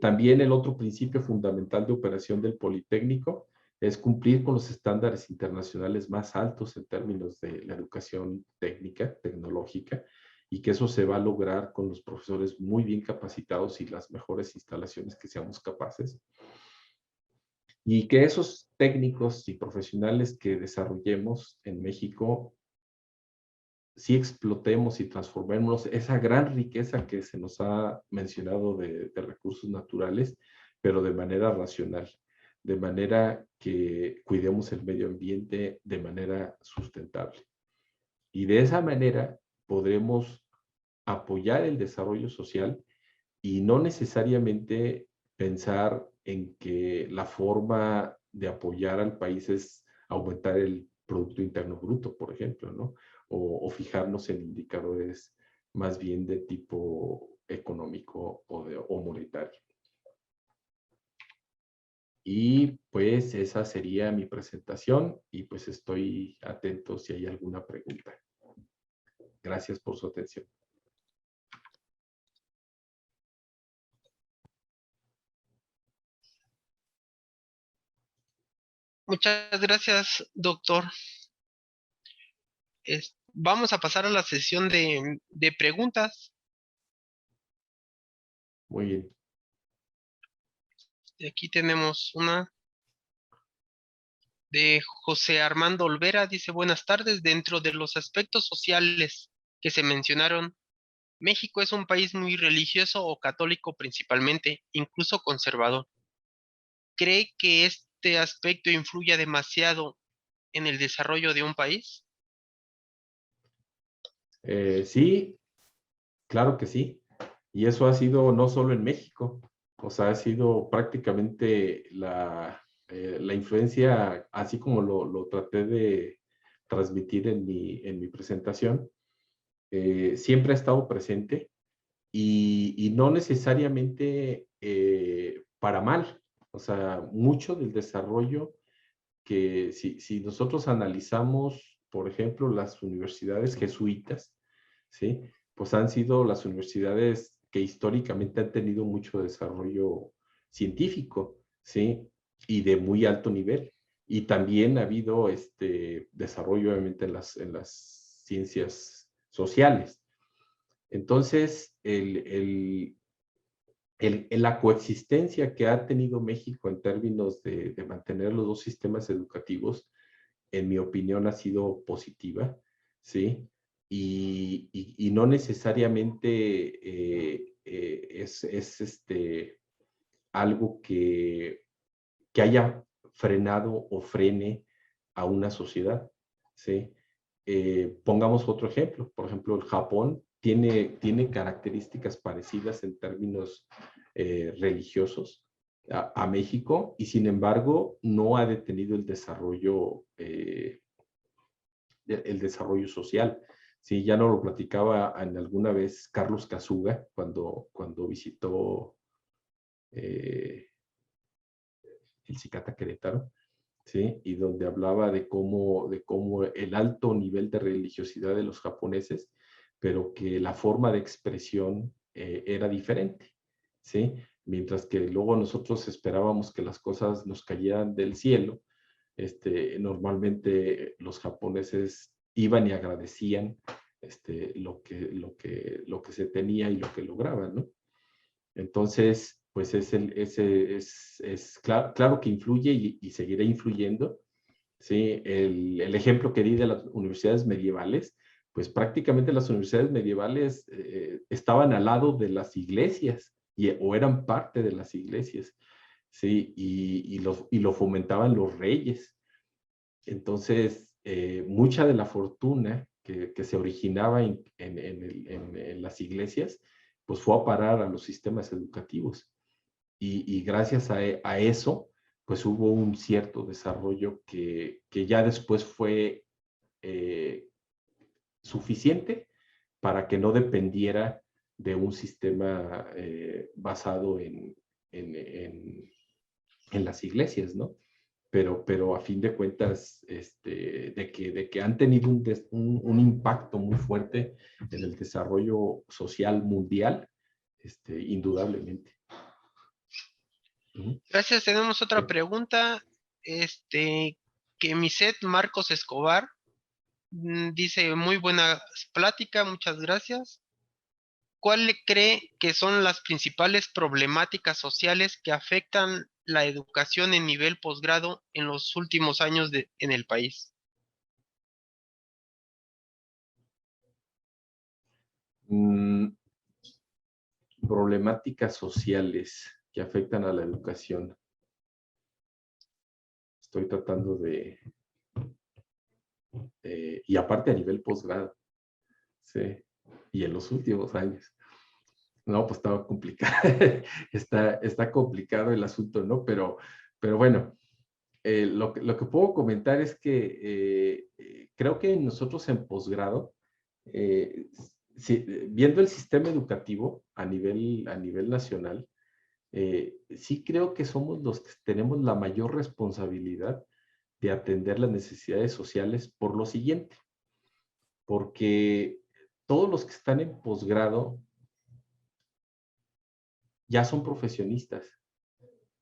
También el otro principio fundamental de operación del Politécnico es cumplir con los estándares internacionales más altos en términos de la educación técnica, tecnológica, y que eso se va a lograr con los profesores muy bien capacitados y las mejores instalaciones que seamos capaces. Y que esos técnicos y profesionales que desarrollemos en México, sí explotemos y transformemos esa gran riqueza que se nos ha mencionado de recursos naturales, pero de manera racional, de manera que cuidemos el medio ambiente de manera sustentable. Y de esa manera podremos apoyar el desarrollo social y no necesariamente pensar en que la forma de apoyar al país es aumentar el Producto Interno Bruto, por ejemplo, ¿no? O fijarnos en indicadores más bien de tipo económico o monetario. Y pues esa sería mi presentación, y pues estoy atento si hay alguna pregunta. Gracias por su atención. Muchas gracias, doctor. Vamos a pasar a la sesión de preguntas. Muy bien. Aquí tenemos una de José Armando Olvera. Dice, buenas tardes. Dentro de los aspectos sociales que se mencionaron, México es un país muy religioso o católico principalmente, incluso conservador. ¿Cree que este aspecto influye demasiado en el desarrollo de un país? Sí, claro que sí. Y eso ha sido no solo en México, o sea, ha sido prácticamente la influencia, así como lo traté de transmitir en mi presentación, siempre ha estado presente. y no necesariamente para mal. O sea, mucho del desarrollo que si nosotros analizamos, por ejemplo, las universidades jesuitas, ¿sí? Pues han sido las universidades que históricamente han tenido mucho desarrollo científico, ¿sí? Y de muy alto nivel. Y también ha habido desarrollo, obviamente, en las ciencias sociales. Entonces, la coexistencia que ha tenido México en términos de mantener los dos sistemas educativos, en mi opinión, ha sido positiva, ¿sí? Y no necesariamente es algo que haya frenado o frene a una sociedad, ¿sí? Pongamos otro ejemplo. Por ejemplo, el Japón tiene características parecidas en términos religiosos a México y sin embargo no ha detenido el desarrollo social. Sí, ya nos lo platicaba en alguna vez Carlos Casuga cuando visitó el Cicata Querétaro, ¿sí? Y donde hablaba de cómo el alto nivel de religiosidad de los japoneses, pero que la forma de expresión era diferente, ¿sí? Mientras que luego nosotros esperábamos que las cosas nos cayeran del cielo, normalmente los japoneses iban y agradecían lo que se tenía y lo que lograban, ¿no? Entonces, pues claro que influye y seguirá influyendo, ¿sí? El ejemplo que di de las universidades medievales, pues prácticamente las universidades medievales estaban al lado de las iglesias o eran parte de las iglesias, ¿sí? Y lo fomentaban los reyes. Entonces, mucha de la fortuna que se originaba en las iglesias, pues fue a parar a los sistemas educativos. Y gracias a eso, pues hubo un cierto desarrollo que ya después fue suficiente para que no dependiera de un sistema basado en las iglesias, ¿no? Pero a fin de cuentas, de que han tenido un impacto muy fuerte en el desarrollo social mundial, indudablemente. Gracias, tenemos otra Sí. pregunta. Que Miset Marcos Escobar dice, muy buena plática, muchas gracias. ¿Cuál le cree que son las principales problemáticas sociales que afectan la educación en nivel posgrado en los últimos años en el país? Mm, Problemáticas sociales que afectan a la educación. Estoy tratando y aparte a nivel posgrado, sí, y en los últimos años. No, pues estaba complicado, está complicado el asunto, ¿no? Pero bueno, lo que puedo comentar es que creo que nosotros en posgrado, eh, viendo el sistema educativo a nivel nacional, sí creo que somos los que tenemos la mayor responsabilidad de atender las necesidades sociales por lo siguiente, porque todos los que están en posgrado ya son profesionistas,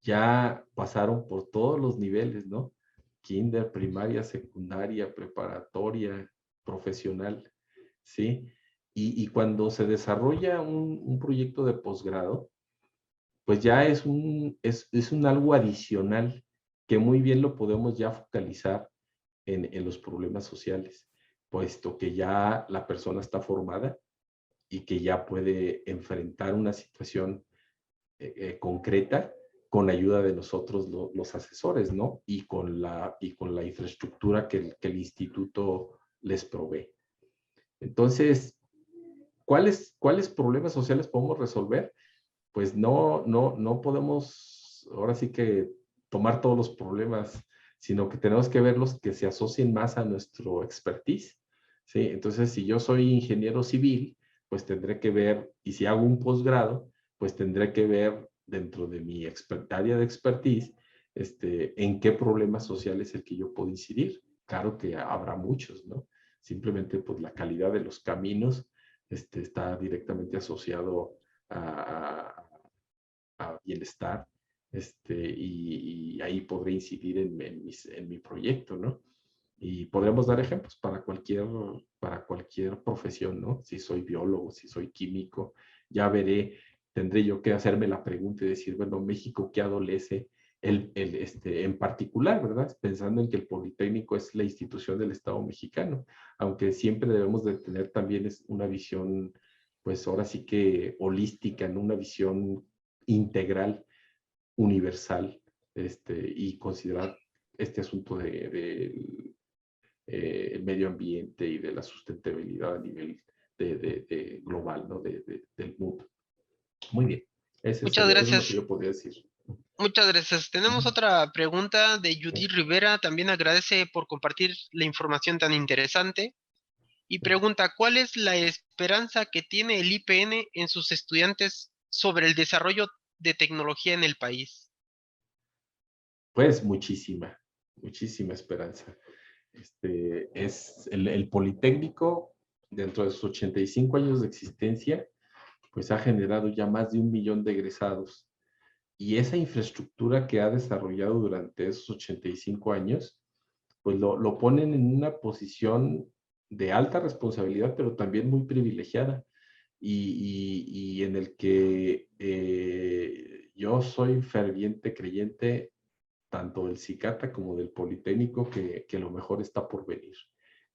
ya pasaron por todos los niveles, ¿no? Kinder, primaria, secundaria, preparatoria, profesional, ¿sí? Y cuando se desarrolla un proyecto de posgrado, pues ya es un algo adicional que muy bien lo podemos ya focalizar en los problemas sociales, puesto que ya la persona está formada y que ya puede enfrentar una situación concreta con ayuda de nosotros los asesores, ¿no? Y con la infraestructura que el instituto les provee. Entonces, ¿cuáles problemas sociales podemos resolver? Pues no podemos ahora sí que tomar todos los problemas, sino que tenemos que verlos que se asocien más a nuestro expertise, ¿sí? Entonces, si yo soy ingeniero civil, pues tendré que ver, y si hago un posgrado, pues tendré que ver dentro de mi área de expertise, en qué problema social es el que yo puedo incidir. Claro que habrá muchos, ¿no? Simplemente pues la calidad de los caminos está directamente asociado a bienestar, y ahí podré incidir en mi proyecto, ¿no? Y podremos dar ejemplos para cualquier profesión, ¿no? Si soy biólogo, si soy químico, ya veré, tendré yo que hacerme la pregunta y decir, bueno, México, ¿qué adolece en particular, ¿verdad? Pensando en que el Politécnico es la institución del Estado mexicano, aunque siempre debemos de tener también una visión, pues ahora sí que holística, ¿no? Una visión integral, universal, y considerar este asunto el medio ambiente y de la sustentabilidad a nivel global, ¿no? Del mundo. Muy bien. Muchas Eso es lo que gracias. yo podría decir. Muchas gracias. Tenemos otra pregunta de Judith Rivera. También agradece por compartir la información tan interesante. Y pregunta, ¿cuál es la esperanza que tiene el IPN en sus estudiantes sobre el desarrollo de tecnología en el país? Pues muchísima esperanza. Es el Politécnico, dentro de sus 85 años de existencia, pues ha generado ya más de 1 millón de egresados. Y esa infraestructura que ha desarrollado durante esos 85 años, pues lo ponen en una posición de alta responsabilidad, pero también muy privilegiada. Y en el que yo soy ferviente creyente tanto del CICATA como del Politécnico, que lo mejor está por venir,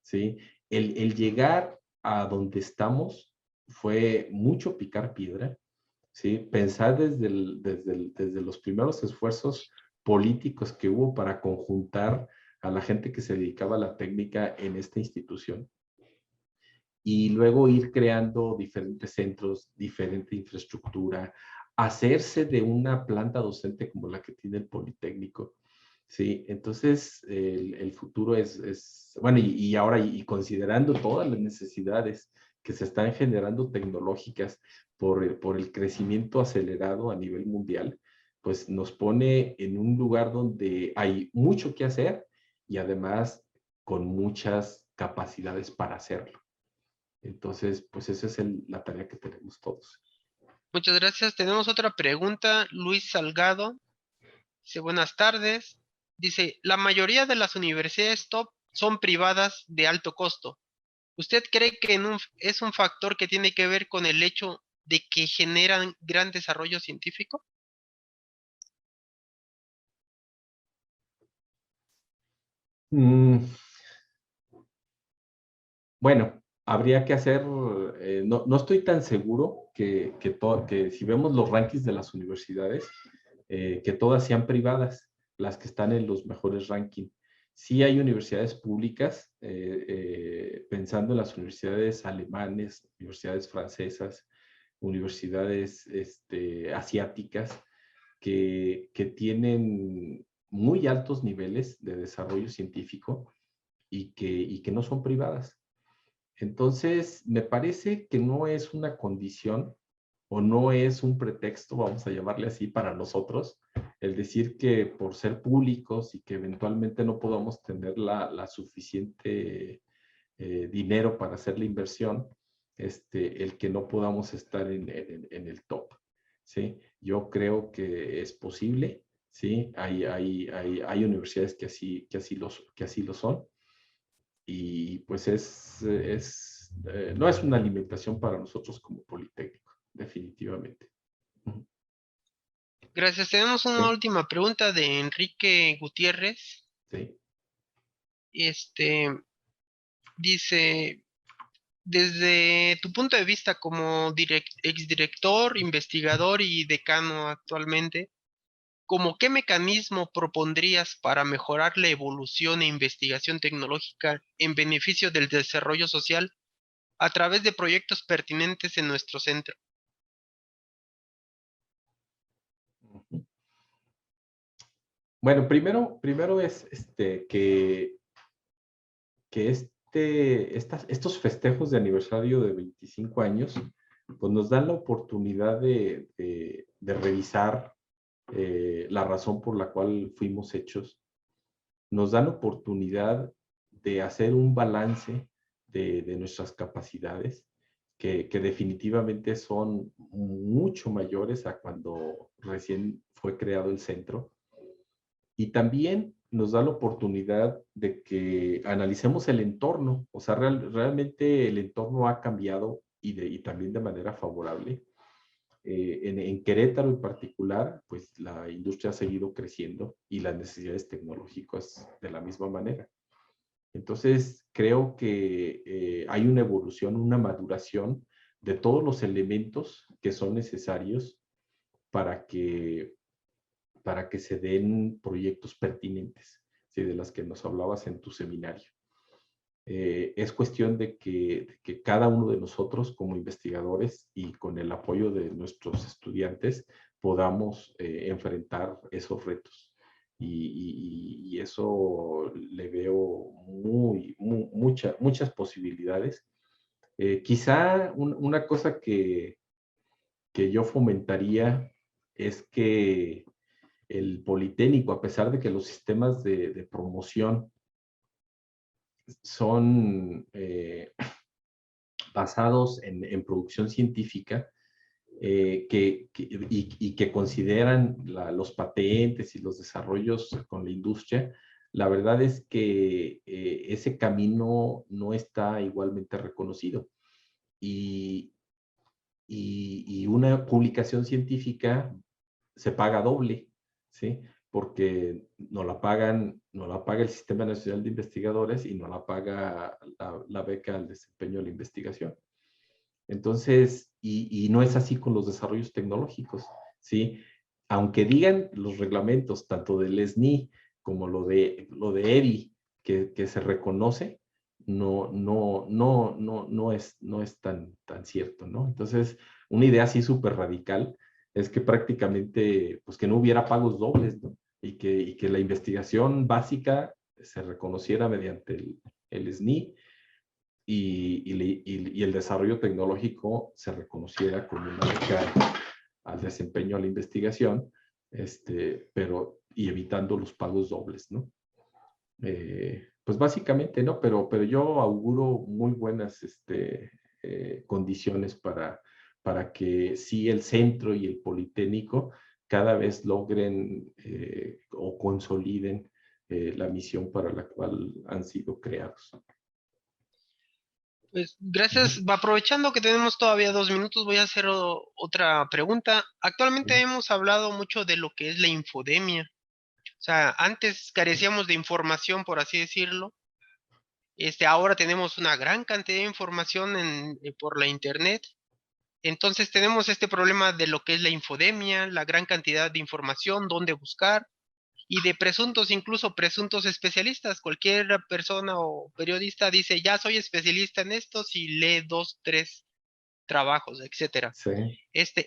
¿sí? El llegar a donde estamos fue mucho picar piedra, ¿sí? Pensar desde los primeros esfuerzos políticos que hubo para conjuntar a la gente que se dedicaba a la técnica en esta institución, y luego ir creando diferentes centros, diferente infraestructura, hacerse de una planta docente como la que tiene el Politécnico. Sí, entonces el futuro bueno, y ahora, y considerando todas las necesidades que se están generando tecnológicas por el crecimiento acelerado a nivel mundial, pues nos pone en un lugar donde hay mucho que hacer y además con muchas capacidades para hacerlo. Entonces, pues esa es la tarea que tenemos todos. Muchas gracias. Tenemos otra pregunta. Luis Salgado dice, buenas tardes. Dice, la mayoría de las universidades top son privadas de alto costo. ¿Usted cree que es un factor que tiene que ver con el hecho de que generan gran desarrollo científico? Mm, bueno, habría que hacer, no estoy tan seguro que si vemos los rankings de las universidades, que todas sean privadas, las que están en los mejores rankings. Sí hay universidades públicas, pensando en las universidades alemanes, universidades francesas, universidades asiáticas, que tienen muy altos niveles de desarrollo científico y que no son privadas. Entonces, me parece que no es una condición o no es un pretexto, vamos a llamarle así, para nosotros, el decir que por ser públicos y que eventualmente no podamos tener la suficiente dinero para hacer la inversión, el que no podamos estar en el top, ¿sí? Yo creo que es posible, ¿sí? Hay universidades que así lo son, y pues no es una alimentación para nosotros como Politécnico, definitivamente. Gracias. Tenemos una Sí, última pregunta de Enrique Gutiérrez. sí. Este dice, desde tu punto de vista como exdirector, investigador y decano actualmente, ¿cómo qué mecanismo propondrías para mejorar la evolución e investigación tecnológica en beneficio del desarrollo social a través de proyectos pertinentes en nuestro centro? Bueno, primero es que estos festejos de aniversario de 25 años, pues nos dan la oportunidad de revisar la razón por la cual fuimos hechos. Nos dan oportunidad de hacer un balance de nuestras capacidades, que definitivamente son mucho mayores a cuando recién fue creado el centro. Y también nos da la oportunidad de que analicemos el entorno, o sea, realmente el entorno ha cambiado y también de manera favorable. En Querétaro en particular, pues la industria ha seguido creciendo y las necesidades tecnológicas de la misma manera. Entonces, creo que hay una evolución, una maduración de todos los elementos que son necesarios para que, para que se den proyectos pertinentes, ¿sí? De las que nos hablabas en tu seminario. Es cuestión de que cada uno de nosotros como investigadores y con el apoyo de nuestros estudiantes podamos enfrentar esos retos. Y eso le veo muchas posibilidades. Quizá una cosa que yo fomentaría es que el Politécnico, a pesar de que los sistemas de promoción son basados en producción científica, y que consideran los patentes y los desarrollos con la industria, la verdad es que ese camino no está igualmente reconocido. Y, y una publicación científica se paga doble, ¿sí? Porque no la paga el Sistema Nacional de Investigadores y no la paga la beca al desempeño de la investigación. Entonces, y no es así con los desarrollos tecnológicos, ¿sí? Aunque digan los reglamentos, tanto del SNI como lo de ERI, que se reconoce, no es tan cierto, ¿no? Entonces, una idea así súper radical es que prácticamente, pues que no hubiera pagos dobles, ¿no? Y que la investigación básica se reconociera mediante el SNI y el desarrollo tecnológico se reconociera como una beca al desempeño a la investigación, y evitando los pagos dobles, ¿no? Pues básicamente, ¿no? Pero yo auguro muy buenas condiciones para que sí el centro y el Politécnico cada vez logren o consoliden la misión para la cual han sido creados. Pues gracias. Aprovechando que tenemos todavía 2 minutos, voy a hacer otra pregunta. Actualmente hemos hablado mucho de lo que es la infodemia. O sea, antes carecíamos de información, por así decirlo. Ahora tenemos una gran cantidad de información por la internet. Entonces tenemos este problema de lo que es la infodemia, la gran cantidad de información, dónde buscar, y de presuntos, incluso presuntos especialistas. Cualquier persona o periodista dice, ya soy especialista en esto, si lee 2, 3 trabajos, etcétera. Sí.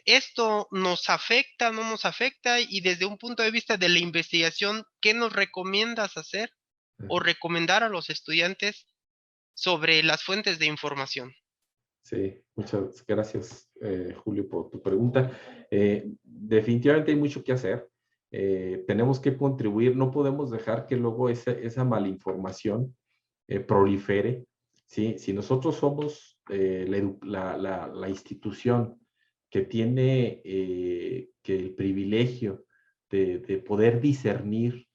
Esto nos afecta, no nos afecta, y desde un punto de vista de la investigación, ¿qué nos recomiendas hacer o recomendar a los estudiantes sobre las fuentes de información? Sí, muchas gracias, Julio, por tu pregunta. Definitivamente hay mucho que hacer. Tenemos que contribuir, no podemos dejar que luego esa malinformación prolifere, ¿sí? Si nosotros somos la institución que tiene que el privilegio de poder discernir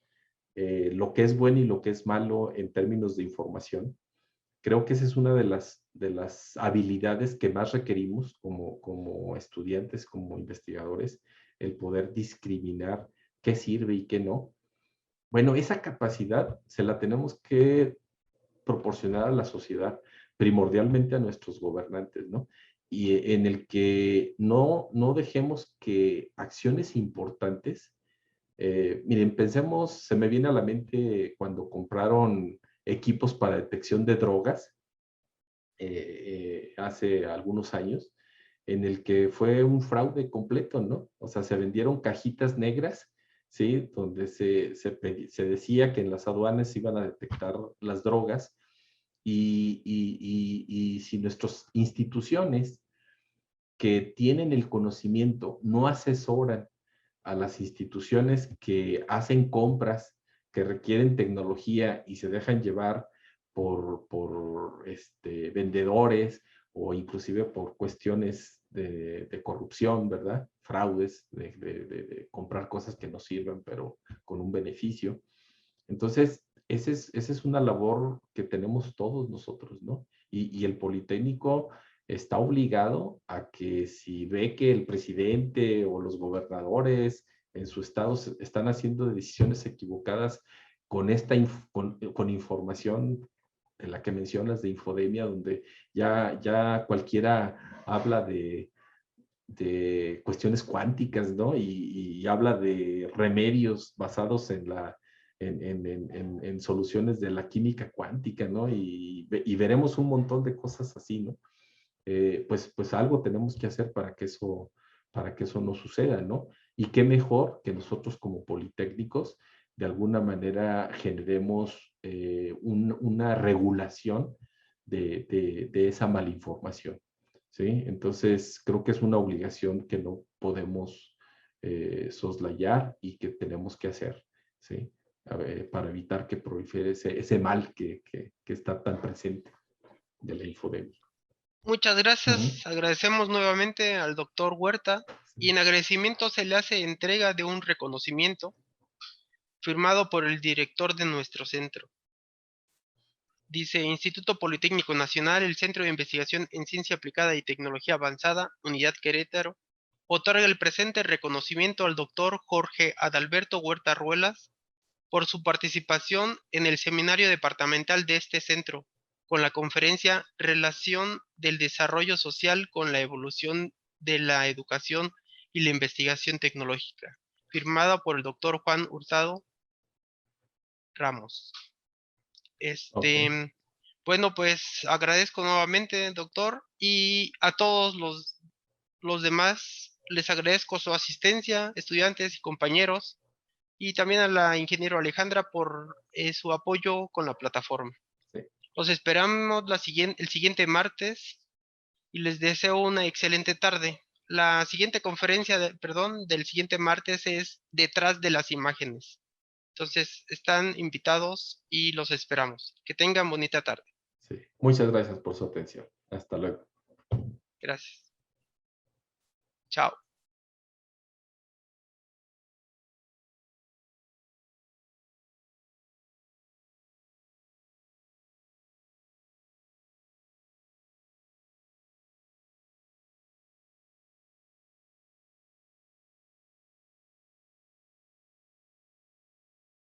lo que es bueno y lo que es malo en términos de información, creo que esa es una de las habilidades que más requerimos como estudiantes, como investigadores, el poder discriminar qué sirve y qué no. Bueno, esa capacidad se la tenemos que proporcionar a la sociedad, primordialmente a nuestros gobernantes, ¿no? Y en el que no dejemos que acciones importantes, miren, pensemos, se me viene a la mente cuando compraron equipos para detección de drogas hace algunos años, en el que fue un fraude completo, ¿no? O sea, se vendieron cajitas negras, ¿sí? Donde se decía que en las aduanas iban a detectar las drogas y si nuestras instituciones que tienen el conocimiento no asesoran a las instituciones que hacen compras que requieren tecnología y se dejan llevar por vendedores o inclusive por cuestiones de corrupción, ¿verdad? Fraudes, de comprar cosas que no sirven, pero con un beneficio. Entonces, esa es una labor que tenemos todos nosotros, ¿no? Y el Politécnico está obligado a que si ve que el presidente o los gobernadores en su estado están haciendo decisiones equivocadas con con información en la que mencionas de infodemia, donde ya cualquiera habla de cuestiones cuánticas, ¿no? Y habla de remedios basados en soluciones de la química cuántica, ¿no? Y veremos un montón de cosas así, ¿no? Pues algo tenemos que hacer para que eso no suceda, ¿no? Y qué mejor que nosotros como politécnicos de alguna manera generemos una regulación de esa malinformación, ¿sí? Entonces, creo que es una obligación que no podemos soslayar y que tenemos que hacer, ¿sí? Para evitar que prolifere ese mal que está tan presente de la infodemia. Muchas Ujú. gracias. Agradecemos nuevamente al doctor Huerta y Sí. en agradecimiento se le hace entrega de un reconocimiento firmado por el director de nuestro centro. Dice Instituto Politécnico Nacional, el Centro de Investigación en Ciencia Aplicada y Tecnología Avanzada, Unidad Querétaro, otorga el presente reconocimiento al doctor Jorge Adalberto Huerta Ruelas por su participación en el seminario departamental de este centro, con la conferencia Relación del Desarrollo Social con la Evolución de la Educación y la Investigación Tecnológica, firmada por el doctor Juan Hurtado Ramos. Ok. Bueno, pues agradezco nuevamente, doctor, y a todos los demás les agradezco su asistencia, estudiantes y compañeros, y también a la ingeniero Alejandra por su apoyo con la plataforma. Sí. Los esperamos el siguiente martes y les deseo una excelente tarde. La siguiente conferencia, del siguiente martes es Detrás de las Imágenes. Entonces, están invitados y los esperamos. Que tengan bonita tarde. Sí. Muchas gracias por su atención. Hasta luego. Gracias. Chao.